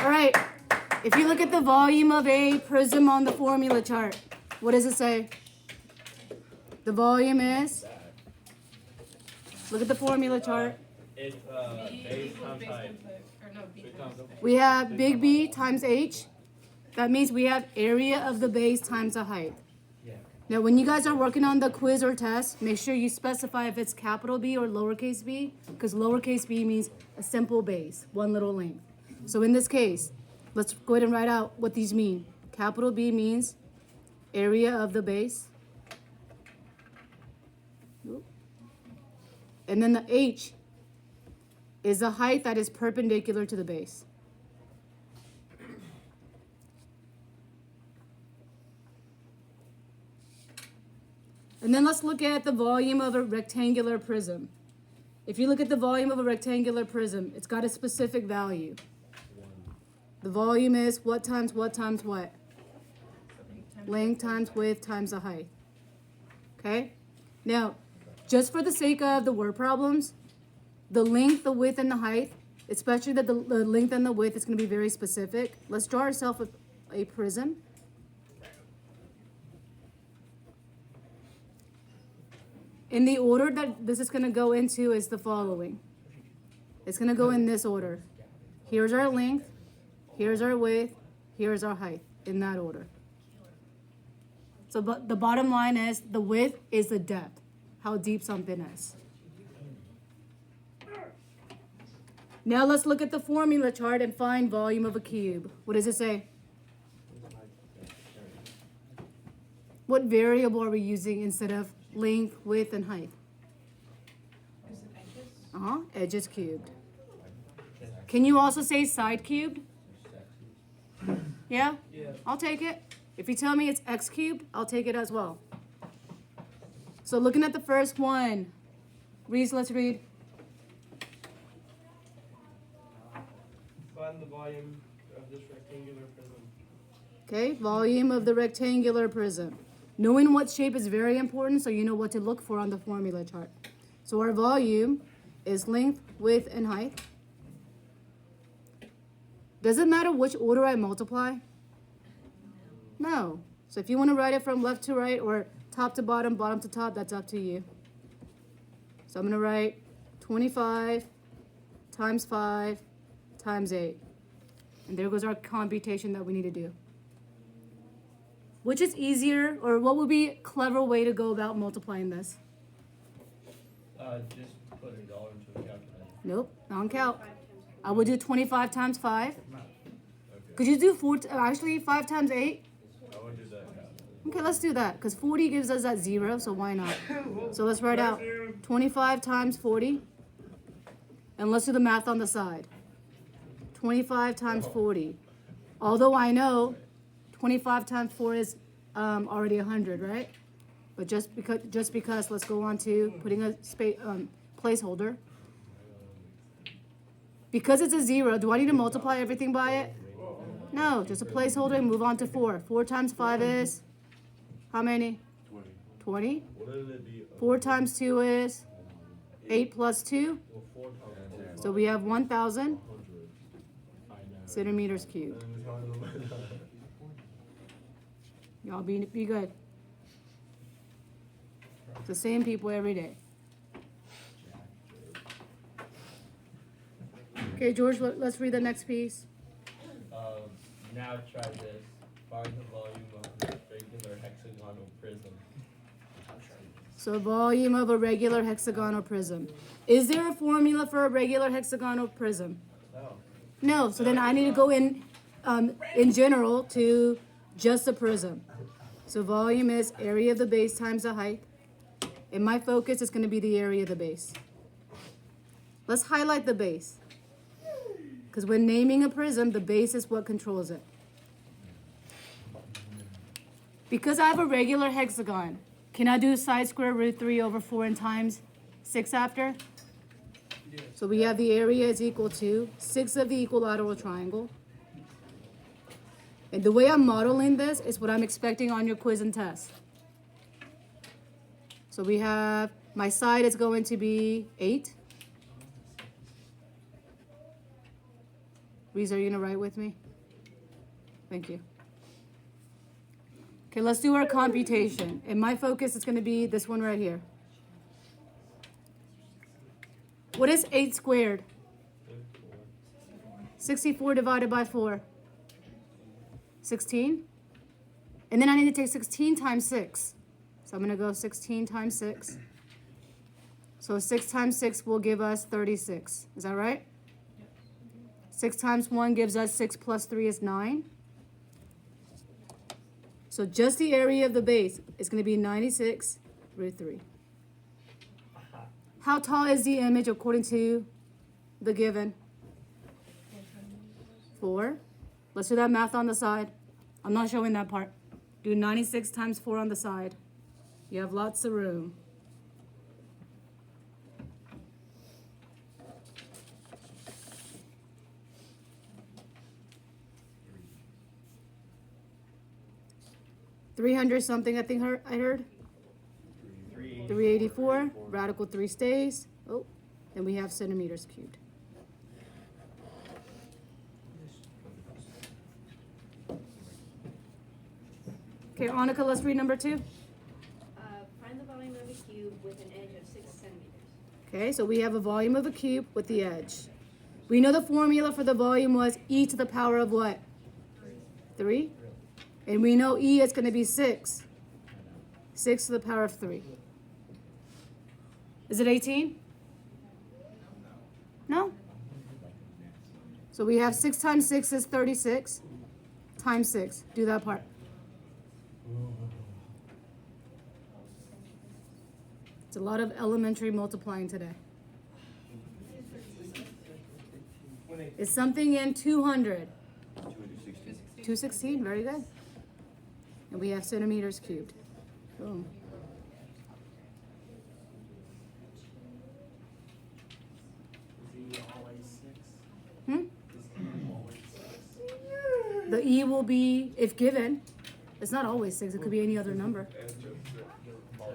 All right. If you look at the volume of a prism on the formula chart, what does it say? The volume is, look at the formula chart. It's base times height. We have big B times H. That means we have area of the base times the height. Now, when you guys are working on the quiz or test, make sure you specify if it's capital B or lowercase b, because lowercase b means a simple base, one little length. So in this case, let's go ahead and write out what these mean. Capital B means area of the base. And then the H is the height that is perpendicular to the base. And then let's look at the volume of a rectangular prism. If you look at the volume of a rectangular prism, it's got a specific value. The volume is what times what times what? Length times width times the height. Okay? Now, just for the sake of the word problems, the length, the width, and the height, especially the length and the width, is going to be very specific. Let's draw ourselves a prism. In the order that this is going to go into is the following. It's going to go in this order. Here's our length, here's our width, here's our height, in that order. So but the bottom line is the width is the depth, how deep something is. Now let's look at the formula chart and find volume of a cube. What does it say? What variable are we using instead of length, width, and height? Edges cubed. Can you also say side cubed? Yeah? I'll take it. If you tell me it's x cubed, I'll take it as well. So looking at the first one, Reese, let's read. Find the volume of this rectangular prism. Okay, volume of the rectangular prism. Knowing what shape is very important so you know what to look for on the formula chart. So our volume is length, width, and height. Does it matter which order I multiply? No. So if you want to write it from left to right or top to bottom, bottom to top, that's up to you. So I'm going to write 25 times 5 times 8. And there goes our computation that we need to do. Which is easier, or what would be a clever way to go about multiplying this? Just put a dollar into a calculator. Nope, non-calc. I would do 25 times 5. Could you do 5 times 8? I would do that. Okay, let's do that, because 40 gives us that 0, so why not? So let's write out 25 times 40. And let's do the math on the side. 25 times 40. Although I know 25 times 4 is already 100, right? But just because, let's go on to putting a placeholder. Because it's a 0, do I need to multiply everything by it? No, just a placeholder and move on to 4. 4 times 5 is how many? 20. 4 times 2 is 8 plus 2. So we have 1,000 centimeters cubed. Y'all be good. It's the same people every day. Okay, George, let's read the next piece. Now try this. Find the volume of a regular hexagonal prism. So volume of a regular hexagonal prism. Is there a formula for a regular hexagonal prism? No. No, so then I need to go in general to just a prism. So volume is area of the base times the height. And my focus is going to be the area of the base. Let's highlight the base. Because when naming a prism, the base is what controls it. Because I have a regular hexagon, can I do side square root 3 over 4 and times 6 after? So we have the area is equal to 6 of the equilateral triangle. And the way I'm modeling this is what I'm expecting on your quiz and test. So we have, my side is going to be 8. Reese, are you gonna write with me? Thank you. Okay, let's do our computation. And my focus is gonna be this one right here. What is 8 squared? 64 divided by 4. 16. And then I need to take 16 times 6. So I'm gonna go 16 times 6. So 6 times 6 will give us 36. Is that right? 6 times 1 gives us 6 plus 3 is 9. So just the area of the base is going to be 96 root 3. How tall is the image according to the given? 4. Let's do that math on the side. I'm not showing that part. Do 96 times 4 on the side. You have lots of room. $300 something, I think I heard. 384. Radical 3 stays. Oh, then we have centimeters cubed. Okay, Annika, let's read number 2. Find the volume of a cube with an edge of 6 centimeters. Okay, so we have a volume of a cube with the edge. We know the formula for the volume was e to the power of what? 3. And we know e is going to be 6. 6 to the power of 3. Is it 18? No? So we have 6 times 6 is 36. Times 6. Do that part. It's a lot of elementary multiplying today. Is something in 200? 216, very good. And we have centimeters cubed. Boom. The E will be, if given, it's not always 6, it could be any other number.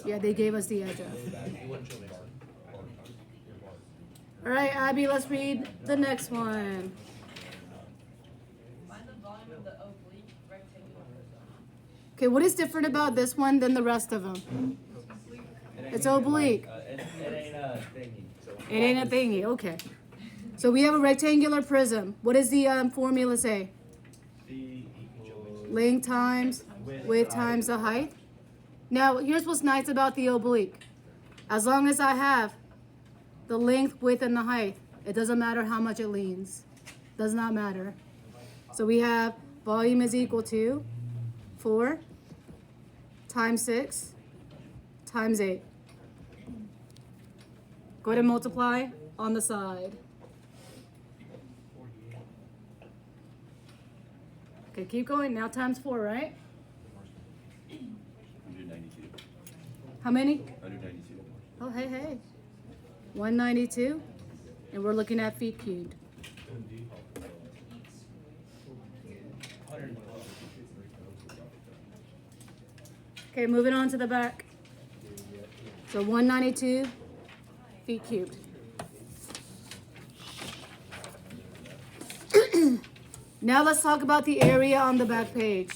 Yeah, they gave us the edge of. All right, Abby, let's read the next one. Find the volume of the oblique rectangular prism. Okay, what is different about this one than the rest of them? It's oblique. It ain't a thingy. It ain't a thingy, okay. So we have a rectangular prism. What does the formula say? Length times width times the height. Now, here's what's nice about the oblique. As long as I have the length, width, and the height, it doesn't matter how much it leans. Does not matter. So we have volume is equal to 4 times 6 times 8. Go ahead and multiply on the side. Okay, keep going. Now times 4, right? 192. How many? 192. Oh, hey. 192. And we're looking at feet cubed. Okay, moving on to the back. So 192 feet cubed. Now let's talk about the area on the back page.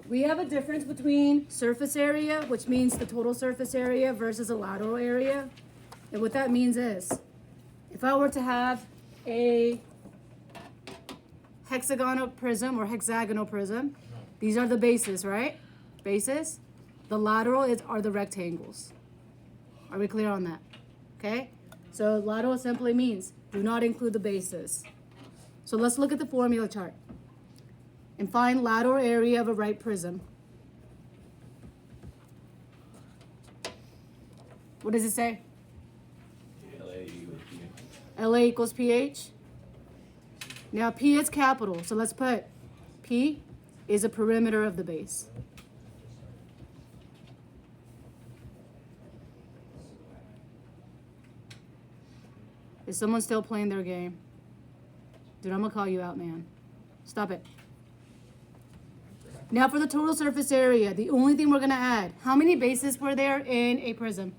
We have a difference between surface area, which means the total surface area, versus a lateral area. And what that means is, if I were to have a hexagonal prism or hexagonal prism, these are the bases, right? Bases. The lateral are the rectangles. Are we clear on that? Okay? So lateral simply means do not include the bases. So let's look at the formula chart and find lateral area of a right prism. What does it say? LA equals PH. Now P is capital, so let's put P is a perimeter of the base. Is someone still playing their game? Dude, I'm gonna call you out, man. Stop it. Now for the total surface area, the only thing we're gonna add, how many bases were there in a prism?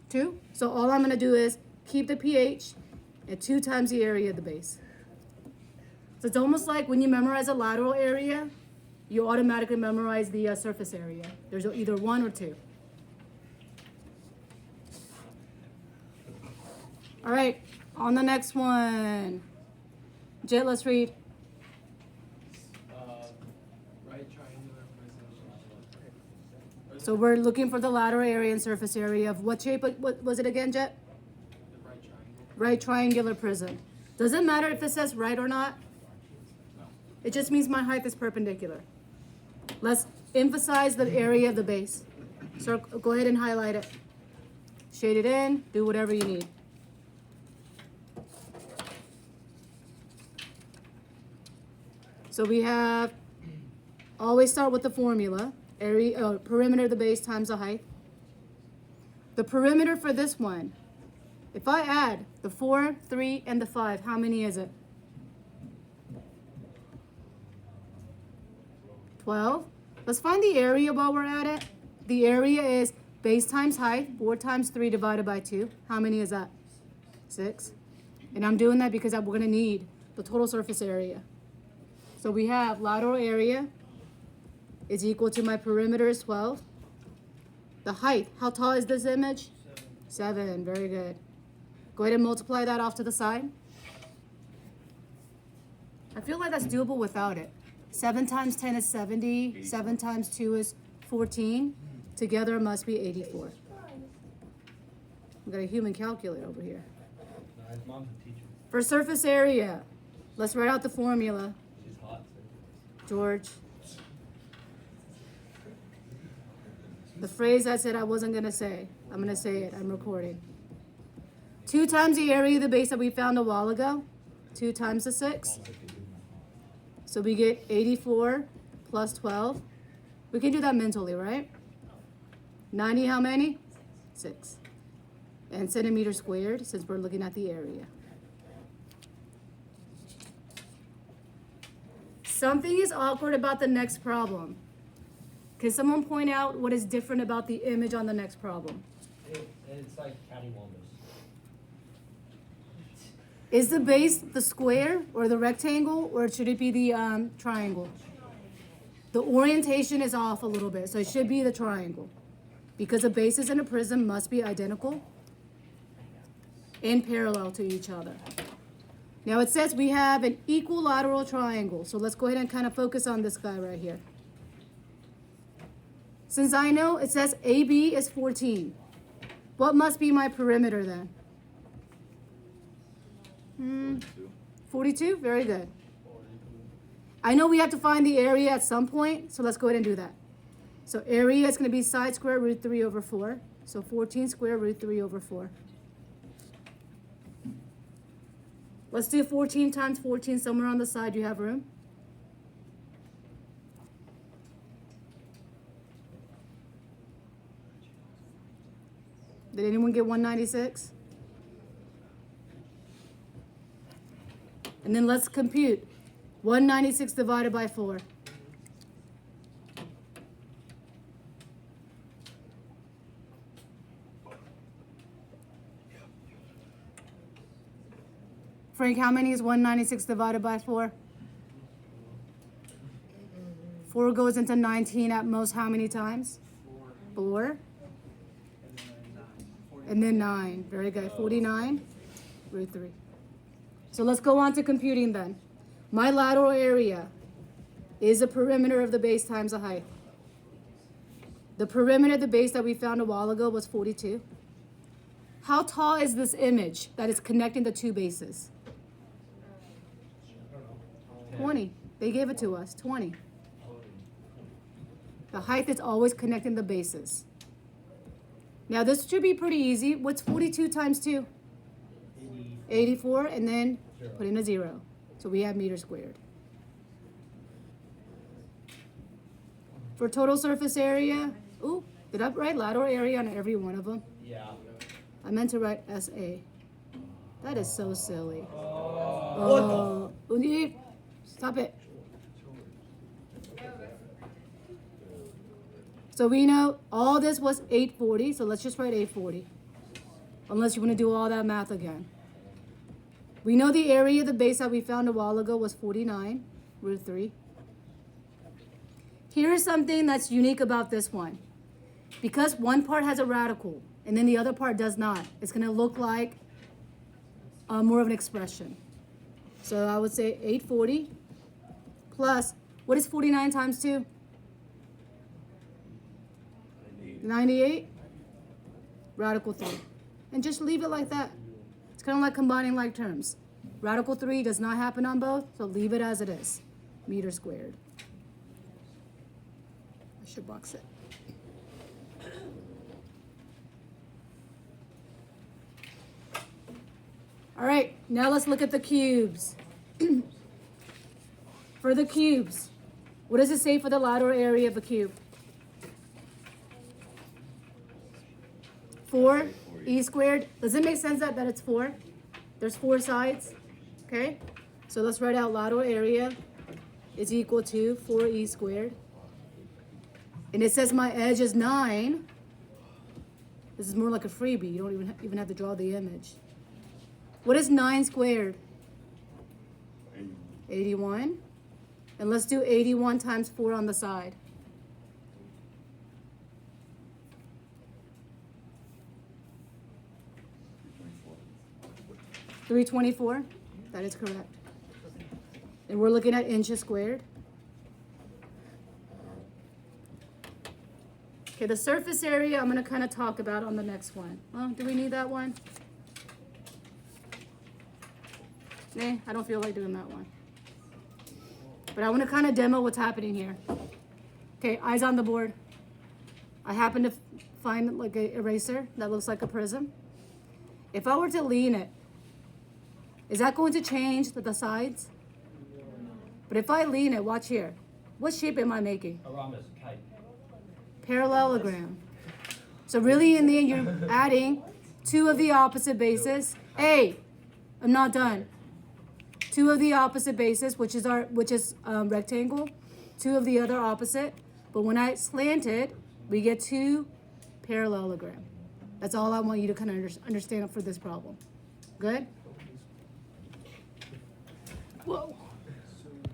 2. So all I'm gonna do is keep the pH, and 2 times the area of the base. So it's almost like when you memorize a lateral area, you automatically memorize the surface area. There's either 1 or 2. All right, on the next one. Jet, let's read. Right triangular prism. So we're looking for the lateral area and surface area of what shape? What was it again, Jet? The right triangle. Right triangular prism. Does it matter if it says right or not? No. It just means my height is perpendicular. Let's emphasize the area of the base. So go ahead and highlight it. Shade it in, do whatever you need. So we have, always start with the formula, perimeter of the base times the height. The perimeter for this one, if I add the 4, 3, and the 5, how many is it? 12. Let's find the area while we're at it. The area is base times height, 4 times 3 divided by 2. How many is that? 6. And I'm doing that because we're going to need the total surface area. So we have lateral area is equal to my perimeter is 12. The height, how tall is this image? 7. Very good. Go ahead and multiply that off to the side. I feel like that's doable without it. 7 times 10 is 70. 7 times 2 is 14. Together it must be 84. We've got a human calculator over here. No, his mom's a teacher. For surface area, let's write out the formula. She's hot. George. The phrase I said I wasn't going to say. I'm going to say it. I'm recording. 2 times the area of the base that we found a while ago. 2 times the 6. So we get 84 plus 12. We can do that mentally, right? 90 how many? 6. And centimeters squared, since we're looking at the area. Something is awkward about the next problem. Can someone point out what is different about the image on the next problem? It's like cattywampus. Is the base the square or the rectangle, or should it be the triangle? The orientation is off a little bit, so it should be the triangle. Because the bases in a prism must be identical and parallel to each other. Now it says we have an equilateral triangle, so let's go ahead and kind of focus on this guy right here. Since I know it says AB is 14, what must be my perimeter then? 42, very good. I know we have to find the area at some point, so let's go ahead and do that. So area is going to be side square root 3 over 4. So 14 square root 3 over 4. Let's do 14 times 14 somewhere on the side. You have room? Did anyone get 196? And then let's compute. 196 divided by 4. Frank, how many is 196 divided by 4? 4 goes into 19 at most how many times? 4. And then 9. Very good. 49 root 3. So let's go on to computing then. My lateral area is the perimeter of the base times the height. The perimeter of the base that we found a while ago was 42. How tall is this image that is connecting the two bases? 20. They gave it to us, 20. The height is always connecting the bases. Now this should be pretty easy. What's 42 times 2? 84, and then put in a 0. So we have meters squared. For total surface area, ooh, did I write lateral area on every one of them? Yeah. I meant to write SA. That is so silly. Oh, stop it. So we know all this was 840, so let's just write 840. unless you want to do all that math again. We know the area of the base that we found a while ago was 49 root 3. Here's something that's unique about this one. Because one part has a radical and then the other part does not, it's going to look like more of an expression. So I would say 840 plus, what is 49 times 2? 98? Radical 3. And just leave it like that. It's kind of like combining like terms. Radical 3 does not happen on both, so leave it as it is. Meter squared. I should box it. All right, now let's look at the cubes. For the cubes, what does it say for the lateral area of a cube? 4 e squared. Does it make sense that it's 4? There's 4 sides, okay? So let's write out lateral area is equal to 4e squared. And it says my edge is 9. This is more like a freebie. You don't even have to draw the image. What is 9 squared? 81. And let's do 81 times 4 on the side. 324. That is correct. And we're looking at inches squared. Okay, the surface area I'm going to kind of talk about on the next one. Oh, do we need that one? Nah, I don't feel like doing that one. But I want to kind of demo what's happening here. Okay, eyes on the board. I happen to find like an eraser that looks like a prism. If I were to lean it, is that going to change the sides? But if I lean it, watch here. What shape am I making? A rhombus, kite. Parallelogram. So really in the end, you're adding 2 of the opposite bases. Hey, I'm not done. 2 of the opposite bases, which is rectangle. 2 of the other opposite. But when I slant it, we get 2 parallelogram. That's all I want you to kind of understand for this problem. Good? Whoa.